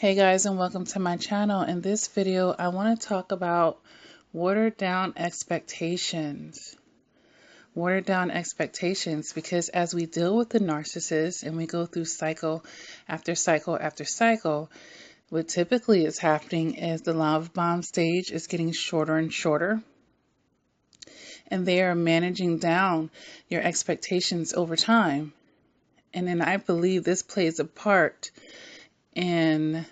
Hey guys, and welcome to my channel. In this video, I want to talk about watered down expectations. Watered down expectations, because as we deal with the narcissist and we go through cycle after cycle after cycle, what typically is happening is the love bomb stage is getting shorter and shorter, and they are managing down your expectations over time. And then I believe this plays a part in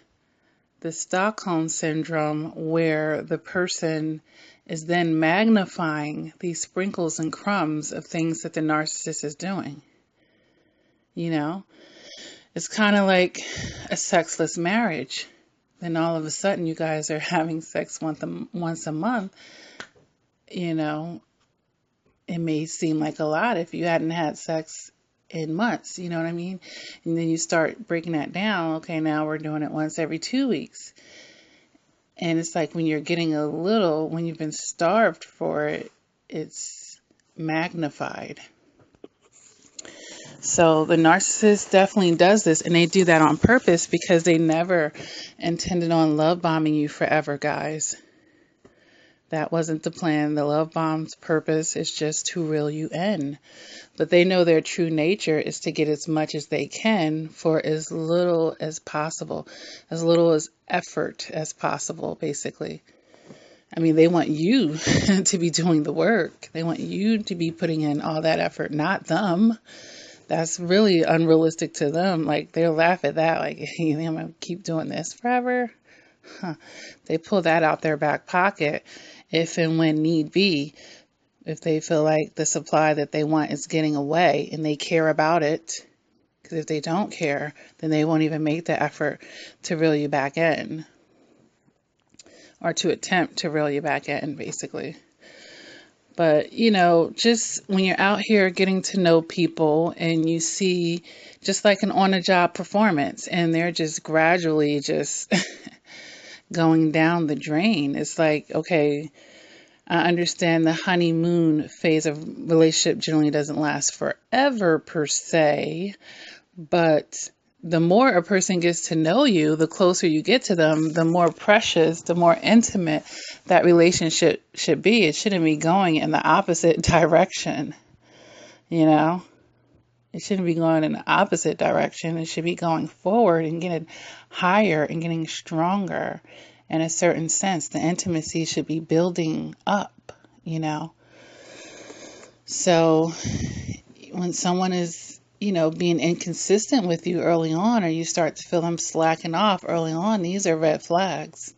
the Stockholm syndrome, where the person is then magnifying these sprinkles and crumbs of things that the narcissist is doing. You know, it's kind of like a sexless marriage. Then all of a sudden you guys are having sex once a month. You know, it may seem like a lot if you hadn't had sex in months, you know what I mean? And then you start breaking that down. Okay, now we're doing it once every 2 weeks. And it's like when you're getting when you've been starved for it, it's magnified. So the narcissist definitely does this, and they do that on purpose because they never intended on love bombing you forever, guys. That wasn't the plan. The love bomb's purpose is just to reel you in. But they know their true nature is to get as much as they can for as little as possible, as little as effort as possible, basically. I mean, they want you to be doing the work. They want you to be putting in all that effort, not them. That's really unrealistic to them. Like, they'll laugh at that. Like, hey, I'm going to keep doing this forever? Huh. They pull that out their back pocket if and when need be, if they feel like the supply that they want is getting away and they care about it. Because if they don't care, then they won't even make the effort to reel you back in, or to attempt to reel you back in, basically. But, you know, just when you're out here getting to know people and you see just like an on-the-job performance and they're just gradually just going down the drain, it's like, okay, I understand the honeymoon phase of relationship generally doesn't last forever per se, but the more a person gets to know you, the closer you get to them, the more precious, the more intimate that relationship should be. It shouldn't be going in the opposite direction, you know? It shouldn't be going in the opposite direction. It should be going forward and getting higher and getting stronger. In a certain sense, the intimacy should be building up, you know? So when someone is, you know, being inconsistent with you early on, or you start to feel them slacking off early on, these are red flags.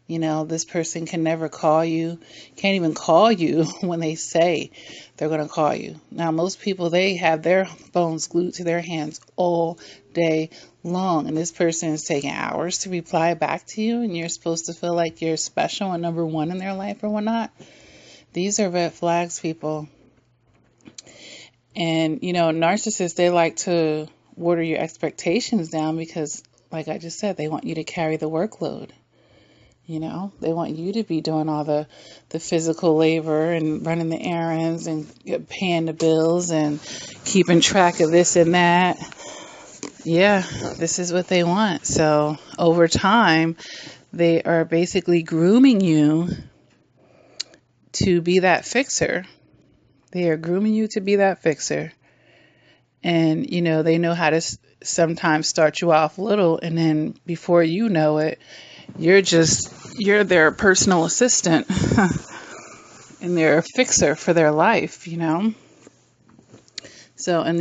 You know, this person can never call you, can't even call you when they say they're going to call you. Now, most people, they have their phones glued to their hands all day long, and this person is taking hours to reply back to you, and you're supposed to feel like you're special and number one in their life or whatnot. These are red flags, people. And, you know, narcissists, they like to water your expectations down because, like I just said, they want you to carry the workload. You know, they want you to be doing all the physical labor and running the errands and paying the bills and keeping track of this and that. Yeah, this is what they want. So over time, they are basically grooming you to be that fixer. They are grooming you to be that fixer. And, you know, they know how to sometimes start you off little, and then before you know it, you're their personal assistant and they're a fixer for their life, you know? So, and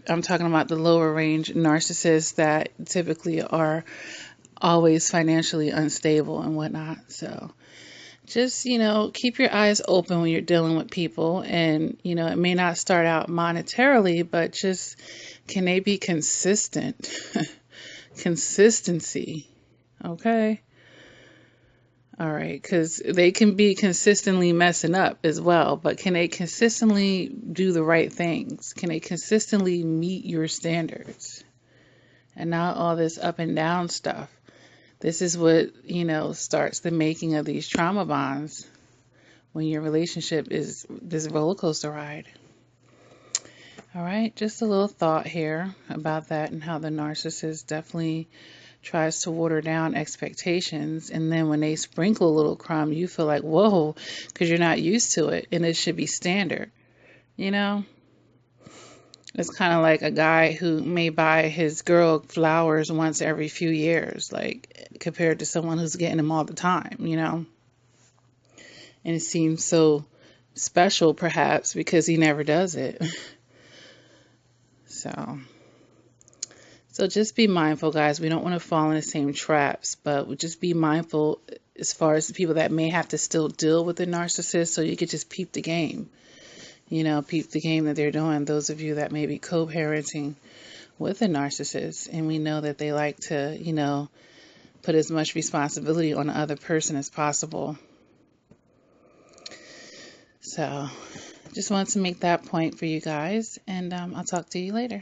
I'm talking about the lower range narcissists that typically are always financially unstable and whatnot. So just, you know, keep your eyes open when you're dealing with people. And, you know, it may not start out monetarily, but just, can they be consistent? Consistency. Okay. All right, because they can be consistently messing up as well, but can they consistently do the right things? Can they consistently meet your standards? And not all this up and down stuff. This is what, you know, starts the making of these trauma bonds when your relationship is this roller coaster ride. All right, just a little thought here about that and how the narcissist definitely tries to water down expectations. And then when they sprinkle a little crumb, you feel like, whoa, because you're not used to it and it should be standard. You know, it's kind of like a guy who may buy his girl flowers once every few years, like compared to someone who's getting them all the time, you know? And it seems so special perhaps because he never does it. So just be mindful, guys. We don't want to fall in the same traps, but just be mindful as far as the people that may have to still deal with the narcissist, so you could just peep the game. You know, peep the game that they're doing. Those of you that may be co-parenting with a narcissist, and we know that they like to, you know, put as much responsibility on the other person as possible. So just wanted to make that point for you guys, and I'll talk to you later.